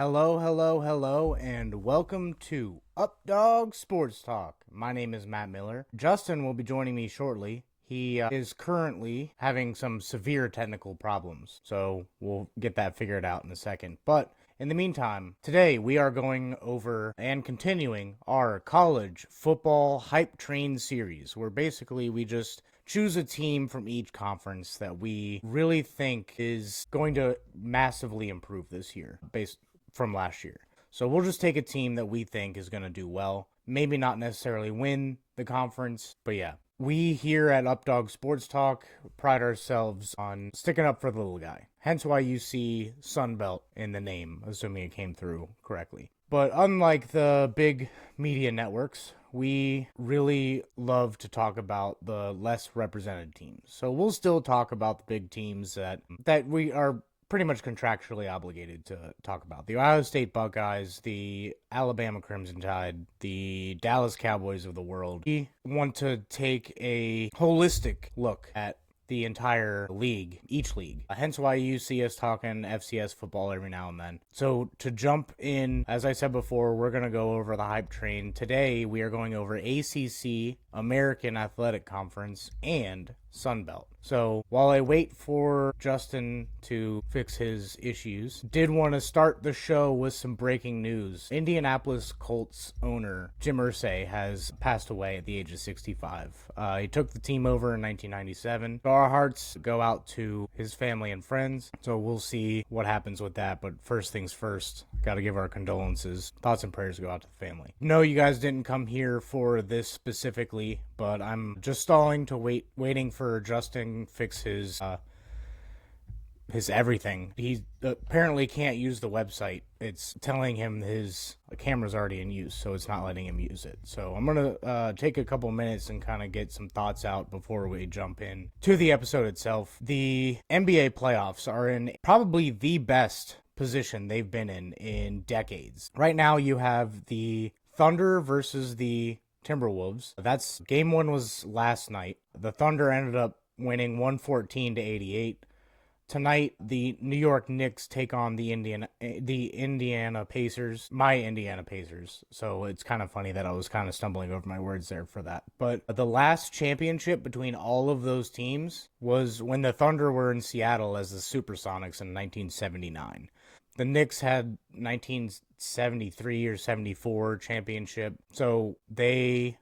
Hello, hello, hello, and welcome to Updog Sports Talk. My name is Matt Miller. Justin will be joining me shortly. He is currently having some severe technical problems, so we'll get that figured out in a second. But in the meantime, today we are going over and continuing our college football hype train series, where basically we just choose a team from each conference that we really think is going to massively improve this year based from last year. So we'll just take a team that we think is going to do well. Maybe not necessarily win the conference, but yeah. We here at Updog Sports Talk pride ourselves on sticking up for the little guy. Hence why you see Sunbelt in the name, assuming it came through correctly. But unlike the big media networks, we really love to talk about the less represented teams. So we'll still talk about the big teams that we are pretty much contractually obligated to talk about. The Ohio State Buckeyes, the Alabama Crimson Tide, the Dallas Cowboys of the world. We want to take a holistic look at the entire league, each league. Hence why you see us talking FCS football every now and then. So to jump in, as I said before, we're going to go over the hype train. Today, we are going over ACC, American Athletic Conference, and Sunbelt. So while I wait for Justin to fix his issues, did want to start the show with some breaking news. Indianapolis Colts owner Jim Irsay has passed away at the age of 65. He took the team over in 1997. So our hearts go out to his family and friends. So we'll see what happens with that. But first things first, got to give our condolences. Thoughts and prayers go out to the family. No, you guys didn't come here for this specifically, but I'm just stalling to waiting for Justin fix his everything. He apparently can't use the website. It's telling him his camera's already in use, so it's not letting him use it. So I'm gonna take a couple minutes and kind of get some thoughts out before we jump in to the episode itself. The NBA playoffs are in probably the best position they've been in decades. Right now you have the Thunder versus the Timberwolves. That's game one was last night. The Thunder ended up winning 114-88. Tonight, the New York Knicks take on the Indiana Pacers, my Indiana Pacers. So it's kind of funny that I was kind of stumbling over my words there for that. But the last championship between all of those teams was when the Thunder were in Seattle as the Supersonics in 1979. The Knicks had 1973 or 74 championship. So they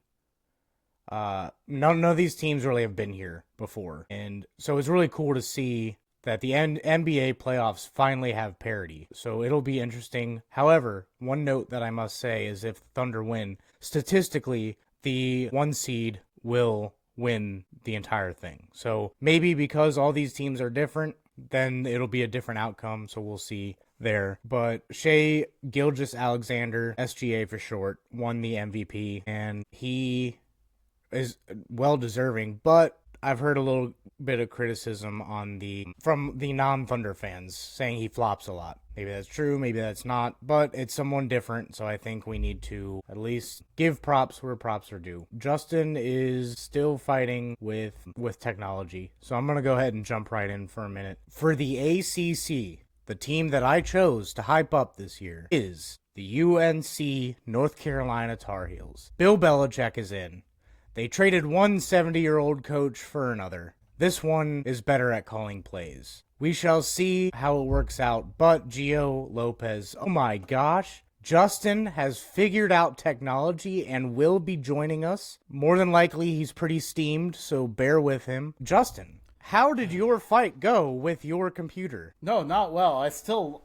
none of these teams really have been here before. And so it's really cool to see that the NBA playoffs finally have parity. So it'll be interesting. However, one note that I must say is if the Thunder win, statistically, the one seed will win the entire thing. So maybe because all these teams are different, then it'll be a different outcome. So we'll see there. But Shai Gilgeous-Alexander, SGA for short, won the MVP, and he is well deserving, but I've heard a little bit of criticism from the non-Thunder fans saying he flops a lot. Maybe that's true, maybe that's not, but it's someone different, so I think we need to at least give props where props are due. Justin is still fighting with technology, so I'm going to go ahead and jump right in for a minute. For the ACC, the team that I chose to hype up this year is the UNC North Carolina Tar Heels. Bill Belichick is in. They traded one 70-year-old coach for another. This one is better at calling plays. We shall see how it works out, but Gio Lopez, oh my gosh, Justin has figured out technology and will be joining us. More than likely, he's pretty steamed, so bear with him. Justin, how did your fight go with your computer? No, not well. I still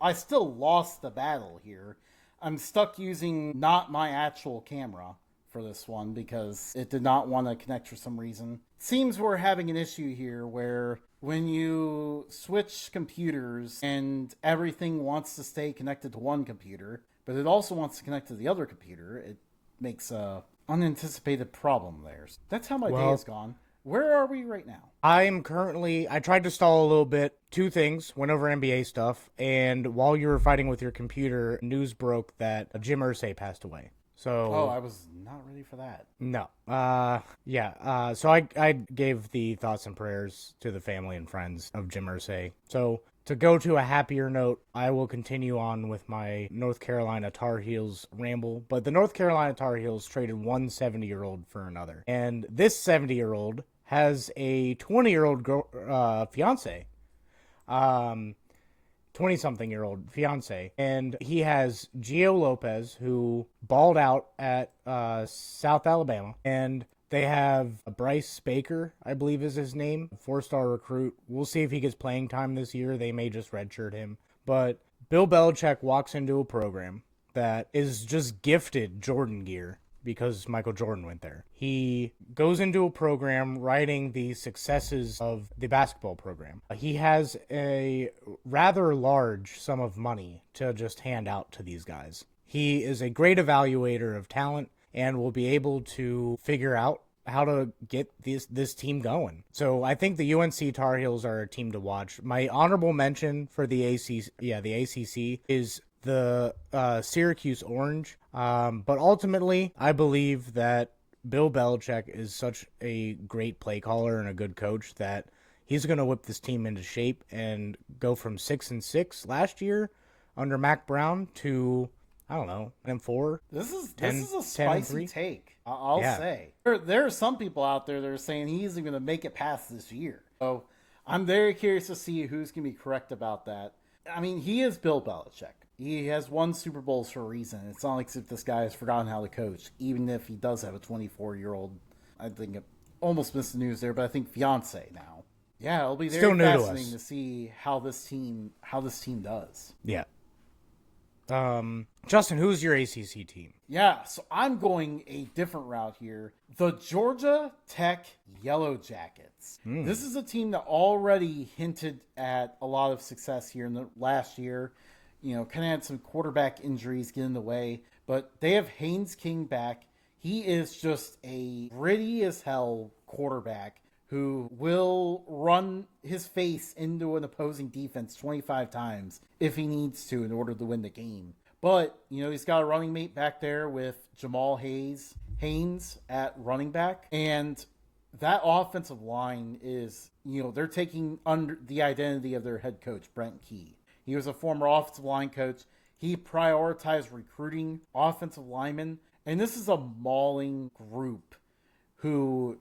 lost the battle here. I'm stuck using not my actual camera for this one because it did not want to connect for some reason. Seems we're having an issue here where when you switch computers and everything wants to stay connected to one computer, but it also wants to connect to the other computer, it makes a unanticipated problem there. That's how my day has gone. Where are we right now? I tried to stall a little bit. Two things, went over NBA stuff, and while you were fighting with your computer, news broke that Jim Irsay passed away. So, I was not ready for that. No. So I gave the thoughts and prayers to the family and friends of Jim Irsay. So to go to a happier note, I will continue on with my North Carolina Tar Heels ramble. But the North Carolina Tar Heels traded one 70-year-old for another. And this 70-year-old has a 20-year-old fiance. 20-something-year-old fiance. And he has Gio Lopez, who balled out at South Alabama. And they have Bryce Baker, I believe is his name, 4-star recruit. We'll see if he gets playing time this year. They may just redshirt him. But Bill Belichick walks into a program that is just gifted Jordan gear because Michael Jordan went there. He goes into a program writing the successes of the basketball program. He has a rather large sum of money to just hand out to these guys. He is a great evaluator of talent and will be able to figure out how to get this team going. So I think the UNC Tar Heels are a team to watch. My honorable mention for the ACC is the Syracuse Orange. But ultimately, I believe that Bill Belichick is such a great play caller and a good coach that he's going to whip this team into shape and go from 6-6 last year under Mac Brown to, I don't know, and 4. This is a spicy take. I'll say there are some people out there that are saying he isn't going to make it past this year. So I'm very curious to see who's going to be correct about that. I mean, he is Bill Belichick. He has won Super Bowls for a reason. It's not like if this guy has forgotten how to coach, even if he does have a 24-year-old. I think I almost missed the news there, but I think fiance now. Yeah, it'll be very fascinating to see how this team does. Yeah. Justin, who's your ACC team? Yeah, so I'm going a different route here. The Georgia Tech Yellow Jackets. This is a team that already hinted at a lot of success here in the last year. You know, kind of had some quarterback injuries get in the way, but they have Haynes King back. He is just a gritty as hell quarterback who will run his face into an opposing defense 25 times if he needs to in order to win the game. But, you know, he's got a running mate back there with Jamal Haynes at running back. And that offensive line is, you know, they're taking under the identity of their head coach, Brent Key. He was a former offensive line coach. He prioritized recruiting offensive linemen. And this is a mauling group who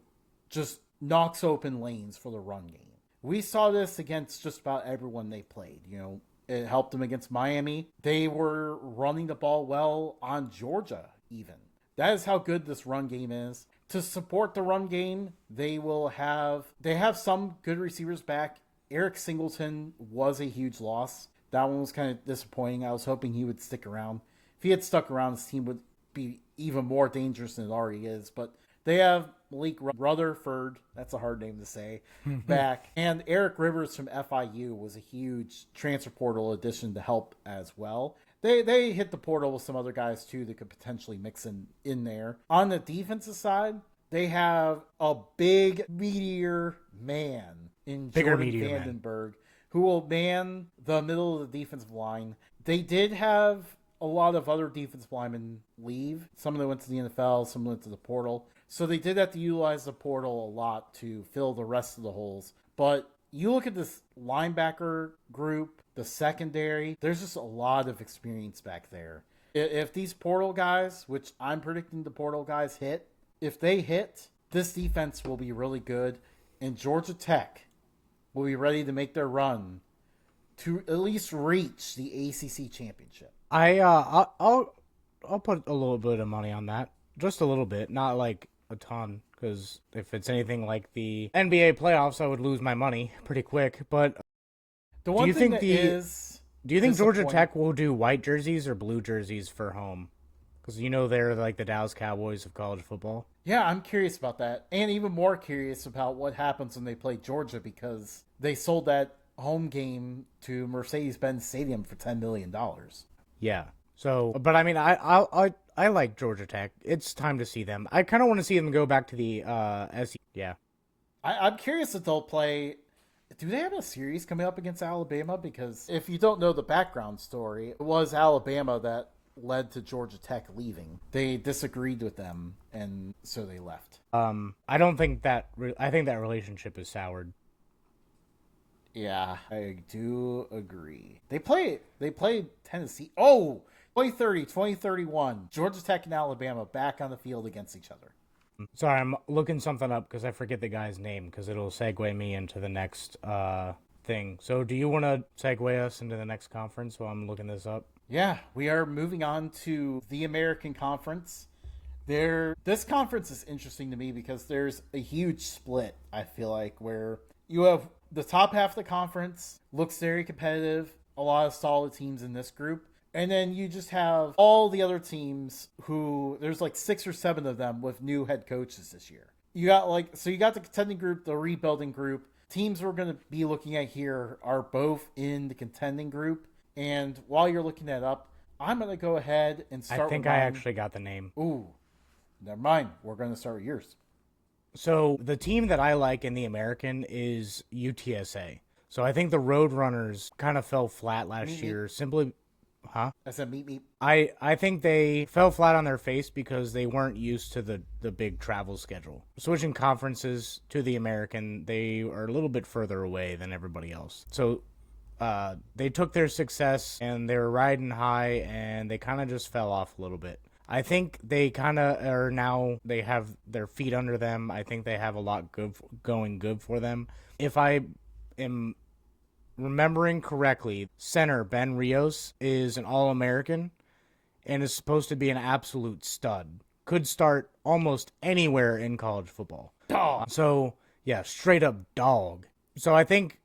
just knocks open lanes for the run game. We saw this against just about everyone they played. You know, it helped them against Miami. They were running the ball well on Georgia even. That is how good this run game is. To support the run game, they have some good receivers back. Eric Singleton was a huge loss. That one was kind of disappointing. I was hoping he would stick around. If he had stuck around, his team would be even more dangerous than it already is. But they have Malik Rutherford, that's a hard name to say, back. And Eric Rivers from FIU was a huge transfer portal addition to help as well. They hit the portal with some other guys too that could potentially mix in there. On the defensive side, they have a big meteor man in Jordan Vandenberg who will man the middle of the defensive line. They did have a lot of other defensive linemen leave. Some of them went to the NFL, some went to the portal. So they did have to utilize the portal a lot to fill the rest of the holes. But you look at this linebacker group, the secondary, there's just a lot of experience back there. If these portal guys, which I'm predicting the portal guys hit, if they hit, this defense will be really good. And Georgia Tech will be ready to make their run to at least reach the ACC championship. I'll put a little bit of money on that. Just a little bit, not like a ton, because if it's anything like the NBA playoffs, I would lose my money pretty quick. But the one thing do you think Georgia Tech will do white jerseys or blue jerseys for home? Because you know they're like the Dallas Cowboys of college football. Yeah, I'm curious about that. And even more curious about what happens when they play Georgia, because they sold that home game to Mercedes-Benz Stadium for $10 million. Yeah. So, but I mean, I like Georgia Tech. It's time to see them. I kind of want to see them go back to the SEC. Yeah. I'm curious if they'll play. Do they have a series coming up against Alabama? Because if you don't know the background story, it was Alabama that led to Georgia Tech leaving. They disagreed with them, and so they left. I don't think that. I think that relationship is soured. Yeah, I do agree. They played Tennessee. Oh, 2030, 2031. Georgia Tech and Alabama back on the field against each other. Sorry, I'm looking something up because I forget the guy's name because it'll segue me into the next thing. So, do you want to segue us into the next conference while I'm looking this up? Yeah, we are moving on to the American Conference. This conference is interesting to me because there's a huge split, I feel like, where you have the top half of the conference looks very competitive, a lot of solid teams in this group. And then you just have all the other teams who there's like 6 or 7 of them with new head coaches this year. You got the contending group, the rebuilding group. Teams we're going to be looking at here are both in the contending group. And while you're looking that up, I'm going to go ahead and start I think with I mine. actually got the name. Ooh, never mind. We're going to start with yours. So, the team that I like in the American is UTSA. So, I think the Roadrunners kind of fell flat last year simply. Huh? I said meet. I think they fell flat on their face because they weren't used to the big travel schedule. Switching conferences to the American, they are a little bit further away than everybody else. So they took their success and they were riding high and they kind of just fell off a little bit. I think they kind of are now, they have their feet under them. I think they have a lot going good for them. If I am remembering correctly, center Ben Rios is an All-American and is supposed to be an absolute stud. Could start almost anywhere in college football. Dog. So, yeah, straight up dog. So I think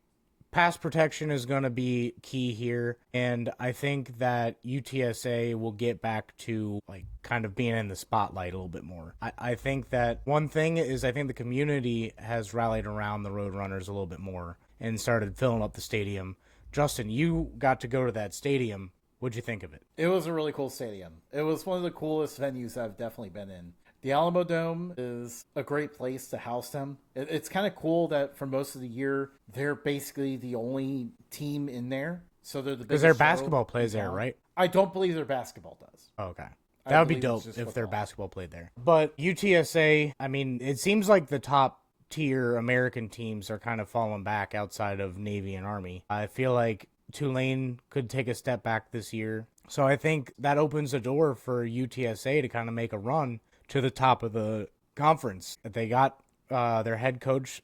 pass protection is going to be key here, and I think that UTSA will get back to like kind of being in the spotlight a little bit more. I think that one thing is I think the community has rallied around the Roadrunners a little bit more and started filling up the stadium. Justin, you got to go to that stadium. What'd you think of it? It was a really cool stadium. It was one of the coolest venues I've definitely been in. The Alamo Dome is a great place to house them. It's kind of cool that for most of the year, they're basically the only team in there. So they're the biggest. Because their show basketball plays in there, town. right? I don't believe their basketball does. Oh, okay. I That would be believe dope it's just if their football. basketball played there. But UTSA, I mean, it seems like the top tier American teams are kind of falling back outside of Navy and Army. I feel like Tulane could take a step back this year. So I think that opens a door for UTSA to kind of make a run to the top of the conference. They got their head coach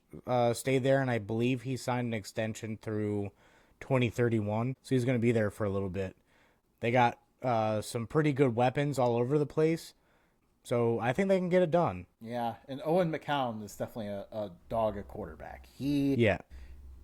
stayed there, and I believe he signed an extension through 2031. So he's going to be there for a little bit. They got some pretty good weapons all over the place. So I think they can get it done. Yeah, and Owen McCown is definitely a dog at quarterback. Yeah.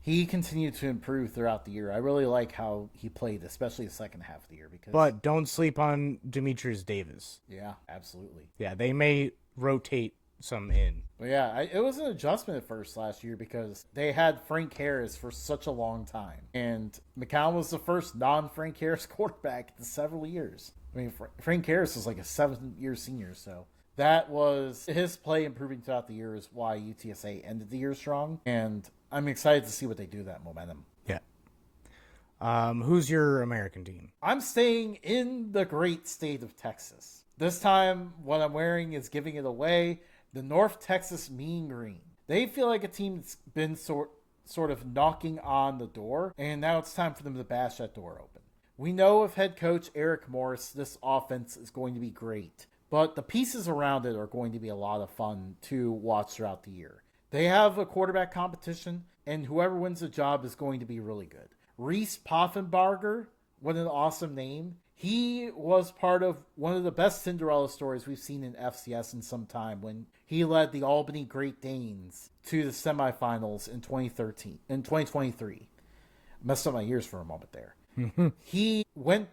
He continued to improve throughout the year. I really like how he played, especially the second half of the year. But don't sleep on Demetrius Davis. Yeah, absolutely. Yeah, they may rotate some in. But yeah, it was an adjustment at first last year because they had Frank Harris for such a long time. And McCown was the first non-Frank Harris quarterback in several years. I mean, Frank Harris was like a 7-year senior, so that was his play improving throughout the year is why UTSA ended the year strong. And I'm excited to see what they do with that momentum. Yeah. Who's your American team? I'm staying in the great state of Texas. This time, what I'm wearing is giving it away. The North Texas Mean Green. They feel like a team that's been sort of knocking on the door, and now it's time for them to bash that door open. We know with head coach Eric Morris, this offense is going to be great, but the pieces around it are going to be a lot of fun to watch throughout the year. They have a quarterback competition, and whoever wins the job is going to be really good. Reese Poffenbarger, what an awesome name. He was part of one of the best Cinderella stories we've seen in FCS in some time when he led the Albany Great Danes to the semifinals in 2023. Messed up my ears for a moment there. He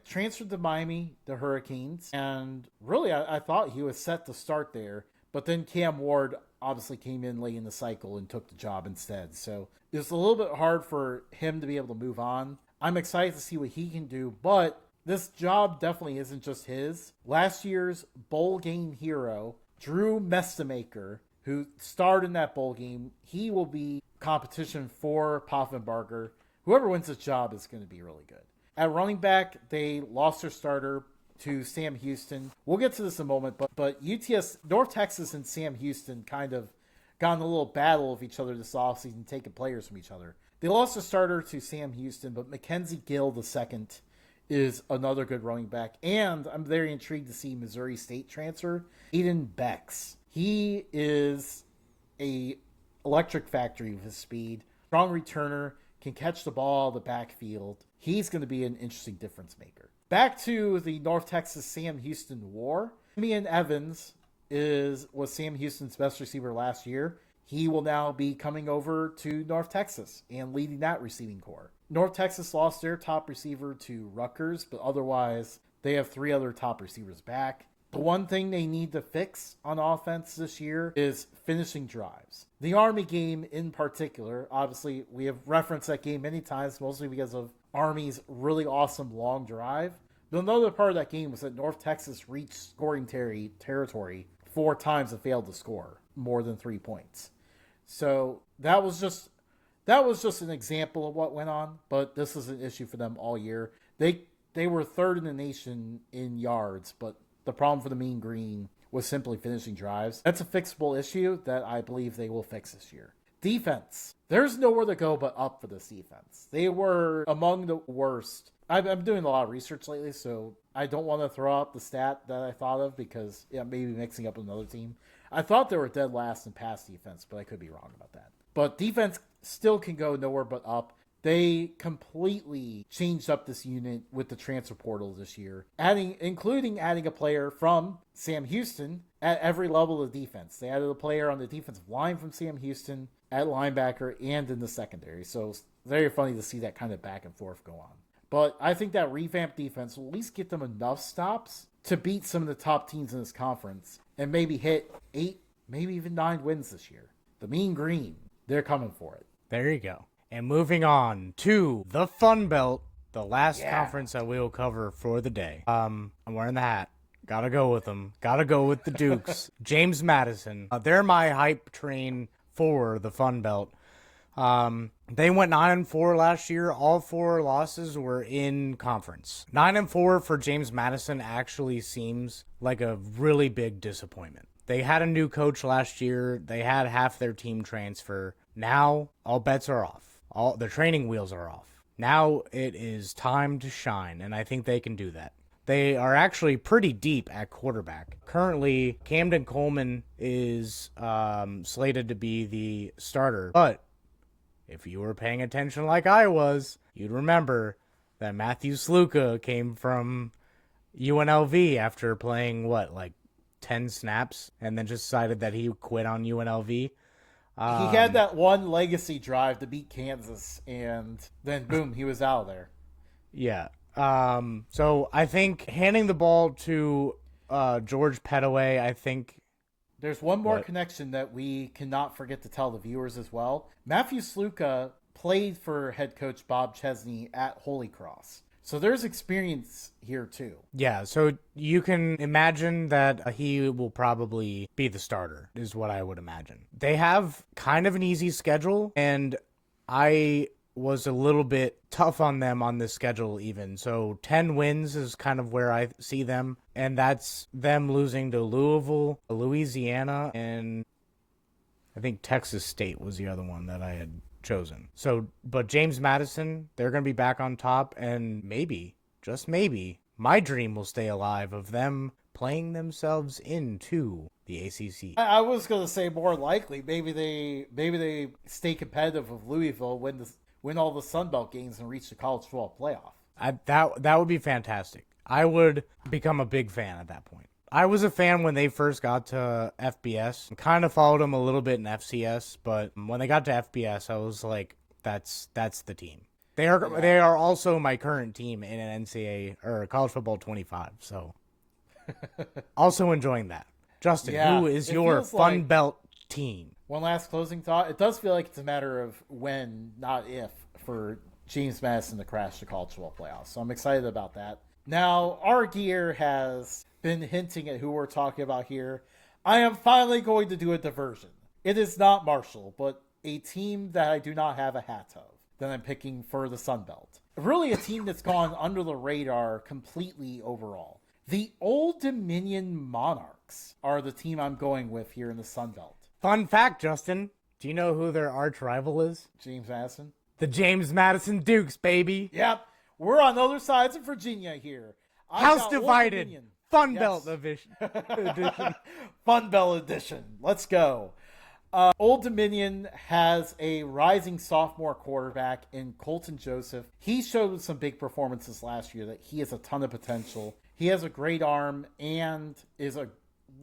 transferred to Miami, the Hurricanes, and really I thought he was set to start there, but then Cam Ward obviously came in late in the cycle and took the job instead. So it was a little bit hard for him to be able to move on. I'm excited to see what he can do, but this job definitely isn't just his. Last year's bowl game hero, Drew Mestemaker, who starred in that bowl game, he will be competition for Poffenbarger. Whoever wins this job is going to be really good. At running back, they lost their starter to Sam Houston. We'll get to this in a moment, but North Texas and Sam Houston kind of got in a little battle of each other this offseason, taking players from each other. They lost a starter to Sam Houston, but Mackenzie Gill II is another good running back. And I'm very intrigued to see Missouri State transfer Aiden Bex. He is a electric factory with his speed, strong returner, can catch the ball in the backfield. He's going to be an interesting difference maker. Back to the North Texas Sam Houston war. Simeon Evans was Sam Houston's best receiver last year. He will now be coming over to North Texas and leading that receiving corps. North Texas lost their top receiver to Rutgers, but otherwise they have 3 other top receivers back. The one thing they need to fix on offense this year is finishing drives. The Army game in particular, obviously we have referenced that game many times, mostly because of Army's really awesome long drive. But another part of that game was that North Texas reached scoring territory 4 times and failed to score more than 3 points. So that was just an example of what went on, but this is an issue for them all year. They were 3rd in the nation in yards, but the problem for the Mean Green was simply finishing drives. That's a fixable issue that I believe they will fix this year. Defense. There's nowhere to go but up for this defense. They were among the worst. I'm doing a lot of research lately, so I don't want to throw out the stat that I thought of because maybe mixing up with another team. I thought they were dead last in pass defense, but I could be wrong about that. But defense still can go nowhere but up. They completely changed up this unit with the transfer portal this year, including adding a player from Sam Houston at every level of defense. They added a player on the defensive line from Sam Houston at linebacker and in the secondary. So it's very funny to see that kind of back and forth go on. But I think that revamped defense will at least get them enough stops to beat some of the top teams in this conference and maybe hit 8, maybe even 9 wins this year. The Mean Green, they're coming for it. There you go. And moving on to the Fun Belt, the last conference that we will cover for the day. I'm wearing the hat. Gotta go with them. Gotta go with the Dukes. James Madison. They're my hype train for the Fun Belt. They went 9-4 last year. All 4 losses were in conference. 9-4 for James Madison actually seems like a really big disappointment. They had a new coach last year. They had half their team transfer. Now all bets are off. All the training wheels are off. Now it is time to shine, and I think they can do that. They are actually pretty deep at quarterback. Currently, Camden Coleman is slated to be the starter, but if you were paying attention like I was, you'd remember that Matthew Sluka came from UNLV after playing, 10 snaps, and then just decided that he quit on UNLV. He had that one legacy drive to beat Kansas, and then boom, he was out of there. Yeah. So I think handing the ball to George Pettaway, I think... There's one more connection that we cannot forget to tell the viewers as well. Matthew Sluka played for head coach Bob Chesney at Holy Cross. So there's experience here too. Yeah, so you can imagine that he will probably be the starter, is what I would imagine. They have kind of an easy schedule, and I was a little bit tough on them on this schedule even. So 10 wins is kind of where I see them, and that's them losing to Louisville, Louisiana, and I think Texas State was the other one that I had chosen. So, but James Madison, they're going to be back on top, and maybe, just maybe, my dream will stay alive of them playing themselves into the ACC. I was going to say more likely, maybe they stay competitive with Louisville, win all the Sun Belt games, and reach the college football playoff. That would be fantastic. I would become a big fan at that point. I was a fan when they first got to FBS. Kind of followed them a little bit in FCS, but when they got to FBS, I was like, that's the team. They are also my current team in an NCAA or College Football 25. So also enjoying that. Justin, who is your Fun Belt team? One last closing thought. It does feel like it's a matter of when, not if, for James Madison to crash the college football playoffs. So I'm excited about that. Now, our gear has been hinting at who we're talking about here. I am finally going to do a diversion. It is not Marshall, but a team that I do not have a hat of that I'm picking for the Sun Belt. Really a team that's gone under the radar completely overall. The Old Dominion Monarchs are the team I'm going with here in the Sun Belt. Fun fact, Justin. Do you know who their arch rival is? James Madison. The James Madison Dukes, baby. Yep. We're on the other sides of Virginia here. House divided. Fun Belt edition. Fun Belt edition. Let's go. Old Dominion has a rising sophomore quarterback in Colton Joseph. He showed some big performances last year that he has a ton of potential. He has a great arm and is a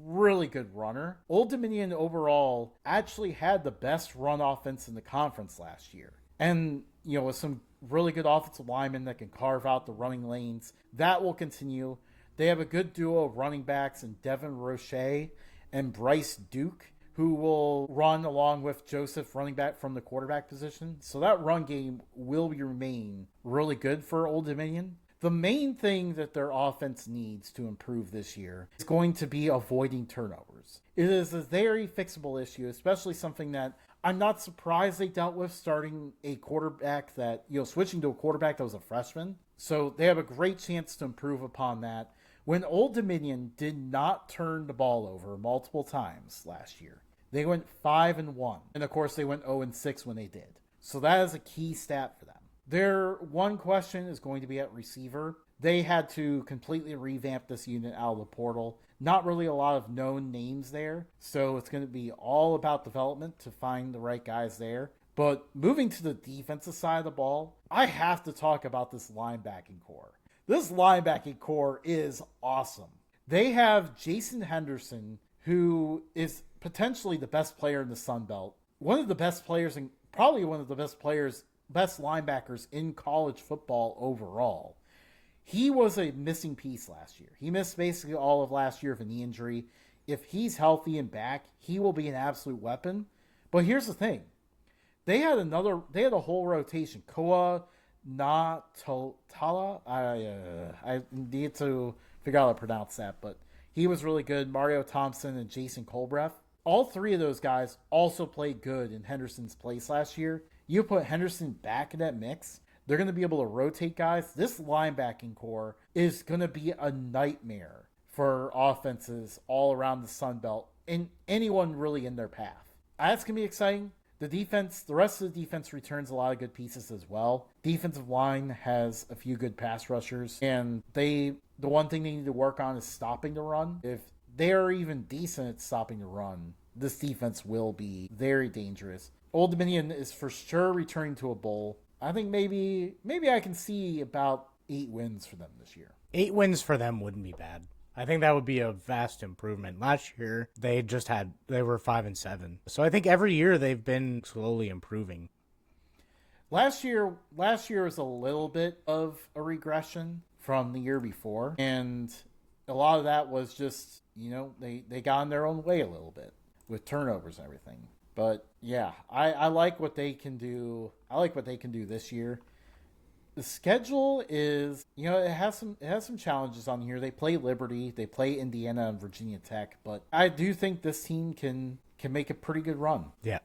really good runner. Old Dominion overall actually had the best run offense in the conference last year. And, with some really good offensive linemen that can carve out the running lanes, that will continue. They have a good duo of running backs in Devin Roche and Bryce Duke, who will run along with Joseph, running back from the quarterback position. So that run game will remain really good for Old Dominion. The main thing that their offense needs to improve this year is going to be avoiding turnovers. It is a very fixable issue, especially something that I'm not surprised they dealt with, starting a quarterback that, switching to a quarterback that was a freshman. So they have a great chance to improve upon that. When Old Dominion did not turn the ball over multiple times last year, they went 5-1. And of course, they went 0-6 when they did. So that is a key stat for them. Their one question is going to be at receiver. They had to completely revamp this unit out of the portal. Not really a lot of known names there. So it's going to be all about development to find the right guys there. But moving to the defensive side of the ball, I have to talk about this linebacking core. This linebacking core is awesome. They have Jason Henderson, who is potentially the best player in the Sun Belt. One of the best players, and probably one of the best linebackers in college football overall. He was a missing piece last year. He missed basically all of last year with a knee injury. If he's healthy and back, he will be an absolute weapon. But here's the thing. They had a whole rotation. Koa Natala. I need to figure out how to pronounce that, but he was really good. Mario Thompson and Jason Colbreth. All three of those guys also played good in Henderson's place last year. You put Henderson back in that mix, they're going to be able to rotate guys. This linebacking core is going to be a nightmare for offenses all around the Sun Belt and anyone really in their path. That's going to be exciting. The rest of the defense returns a lot of good pieces as well. Defensive line has a few good pass rushers, and the one thing they need to work on is stopping the run. If they're even decent at stopping the run, this defense will be very dangerous. Old Dominion is for sure returning to a bowl. I think maybe I can see about 8 wins for them this year. 8 wins for them wouldn't be bad. I think that would be a vast improvement. Last year, they were 5-7. So I think every year they've been slowly improving. Last year was a little bit of a regression from the year before. And a lot of that was just, they got in their own way a little bit with turnovers and everything. But yeah, I like what they can do. I like what they can do this year. The schedule is, it has some challenges on here. They play Liberty, they play Indiana and Virginia Tech, but I do think this team can make a pretty good run. Yeah.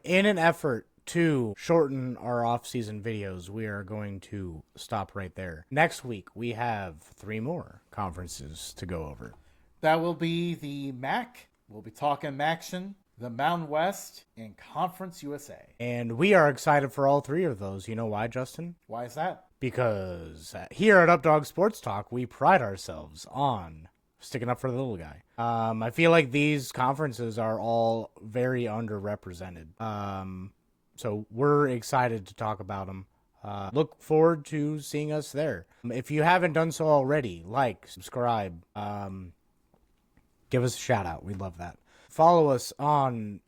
In an effort to shorten our off-season videos, we are going to stop right there. Next week, we have 3 more conferences to go over. That will be the MAC. We'll be talking MACtion, the Mountain West, and Conference USA. And we are excited for all 3 of those. You know why, Justin? Why is that? Because here at Updog Sports Talk, we pride ourselves on sticking up for the little guy. I feel like these conferences are all very underrepresented. So we're excited to talk about them. Look forward to seeing us there. If you haven't done so already, like, subscribe, give us a shout out. We'd love that. Follow us on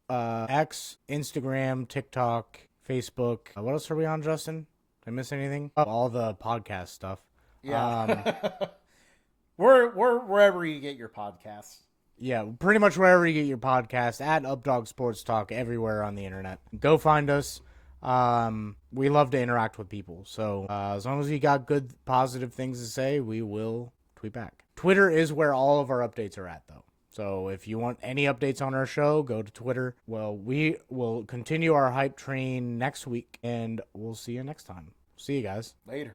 X, Instagram, TikTok, Facebook. What else are we on, Justin? Did I miss anything? Oh, all the podcast stuff. Yeah. We're wherever you get your podcasts. Yeah, pretty much wherever you get your podcast, at Updog Sports Talk, everywhere on the internet. Go find us. We love to interact with people. So as long as you got good, positive things to say, we will tweet back. Twitter is where all of our updates are at, though. So if you want any updates on our show, go to Twitter. Well, we will continue our hype train next week, and we'll see you next time. See you guys. Later.